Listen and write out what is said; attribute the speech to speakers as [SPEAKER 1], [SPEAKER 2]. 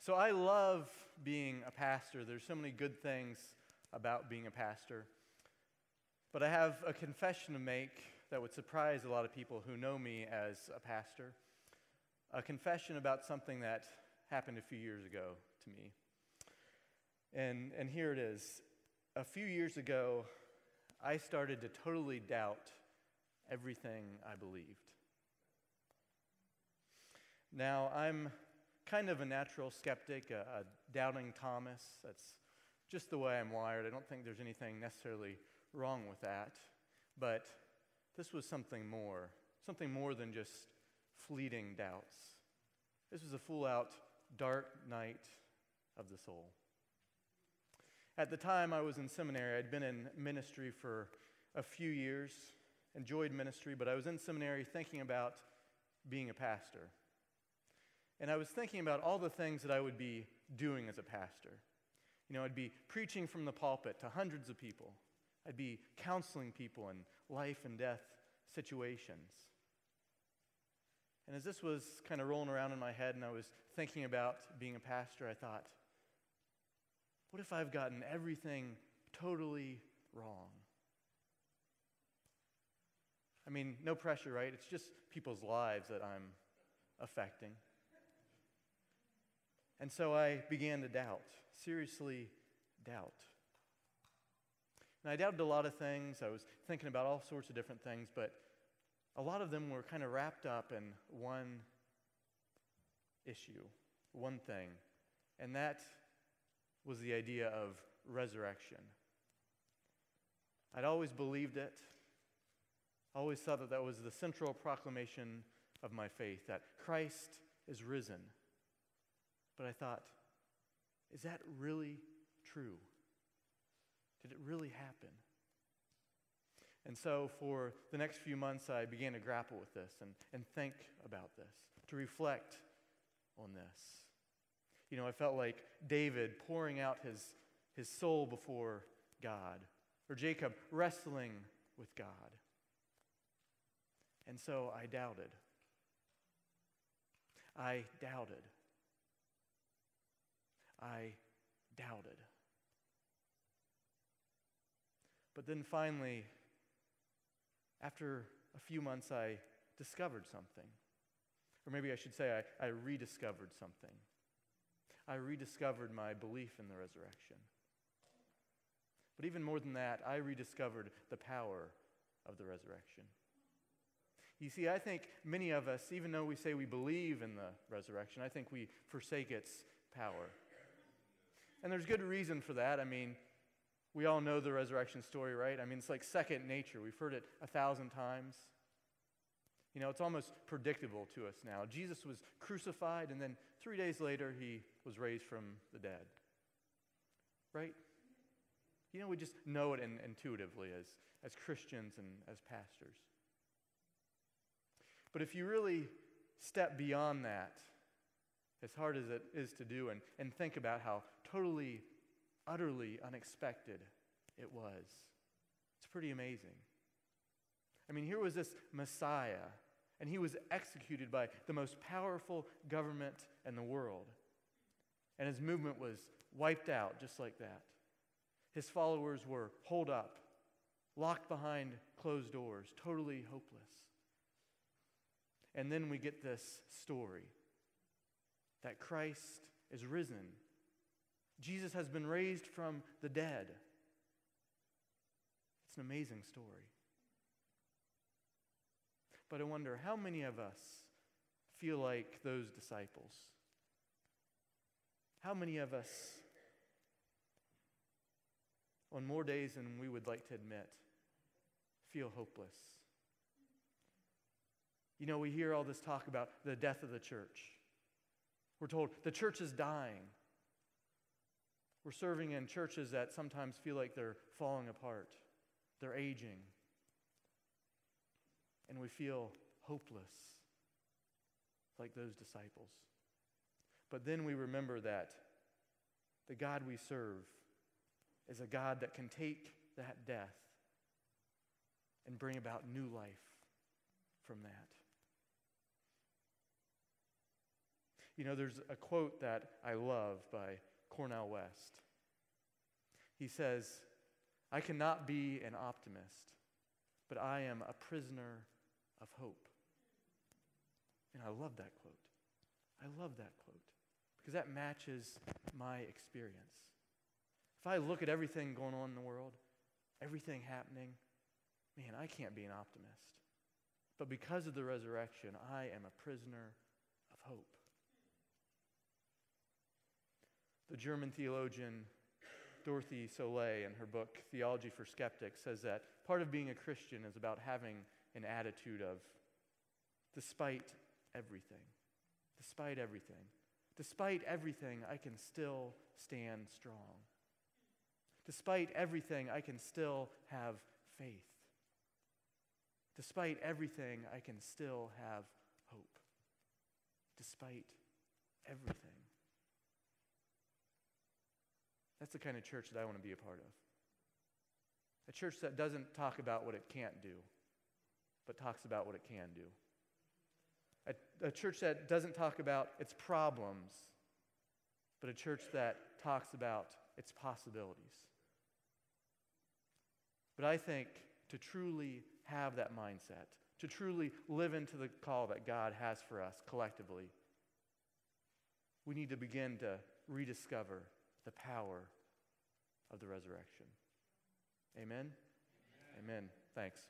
[SPEAKER 1] So I love being a pastor. There's so many good things about being a pastor. But I have a confession to make that would surprise a lot of people who know me as a pastor. A confession about something that happened a few years ago to me. And here it is. A few years ago, I started to totally doubt everything I believed. Now, I'm kind of a natural skeptic, a doubting Thomas. That's just the way I'm wired. I don't think there's anything necessarily wrong with that. But this was something more than just fleeting doubts. This was a full-out dark night of the soul. At the time I was in seminary, I'd been in ministry for a few years, enjoyed ministry, but I was in seminary thinking about being a pastor. And I was thinking about all the things that I would be doing as a pastor. You know, I'd be preaching from the pulpit to hundreds of people. I'd be counseling people in life and death situations. And as this was kind of rolling around in my head and I was thinking about being a pastor, I thought, what if I've gotten everything totally wrong? I mean, no pressure, right? It's just people's lives that I'm affecting. And so I began to doubt, seriously doubt. And I doubted a lot of things. I was thinking about all sorts of different things, but a lot of them were kind of wrapped up in one issue, one thing, and that was the idea of resurrection. I'd always believed it. I always thought that that was the central proclamation of my faith, that Christ is risen. But I thought, is that really true? Did it really happen? And so for the next few months, I began to grapple with this and think about this, to reflect on this. You know, I felt like David pouring out his soul before God, or Jacob wrestling with God. And so I doubted. I doubted. I doubted. But then finally, after a few months, I discovered something. Or maybe I should say I rediscovered something. I rediscovered my belief in the resurrection. But even more than that, I rediscovered the power of the resurrection. You see, I think many of us, even though we say we believe in the resurrection, I think we forsake its power. And there's good reason for that. I mean, we all know the resurrection story, right? I mean, it's like second nature. We've heard it 1,000 times. You know, it's almost predictable to us now. Jesus was crucified, and then 3 days later, he was raised from the dead. Right? You know, we just know it intuitively as Christians and as pastors. But if you really step beyond that, as hard as it is to do, and think about how totally, utterly unexpected it was, it's pretty amazing. I mean, here was this Messiah, and he was executed by the most powerful government in the world. And his movement was wiped out just like that. His followers were holed up, locked behind closed doors, totally hopeless. And then we get this story that Christ is risen. Jesus has been raised from the dead. It's an amazing story. But I wonder, how many of us feel like those disciples? How many of us, on more days than we would like to admit, feel hopeless? You know, we hear all this talk about the death of the church. We're told the church is dying. We're serving in churches that sometimes feel like they're falling apart. They're aging. And we feel hopeless, like those disciples. But then we remember that the God we serve is a God that can take that death and bring about new life from that. You know, there's a quote that I love by Cornel West. He says, "I cannot be an optimist, but I am a prisoner of hope." And I love that quote. I love that quote because that matches my experience. If I look at everything going on in the world, everything happening, man, I can't be an optimist. But because of the resurrection, I am a prisoner of hope. The German theologian Dorothy Soleil, in her book Theology for Skeptics, says that part of being a Christian is about having an attitude of, despite everything, despite everything, despite everything, I can still stand strong. Despite everything, I can still have faith. Despite everything, I can still have hope. Despite everything. That's the kind of church that I want to be a part of. A church that doesn't talk about what it can't do, but talks about what it can do. A church that doesn't talk about its problems, but a church that talks about its possibilities. But I think to truly have that mindset, to truly live into the call that God has for us collectively, we need to begin to rediscover the power of the resurrection. Amen? Amen. Thanks.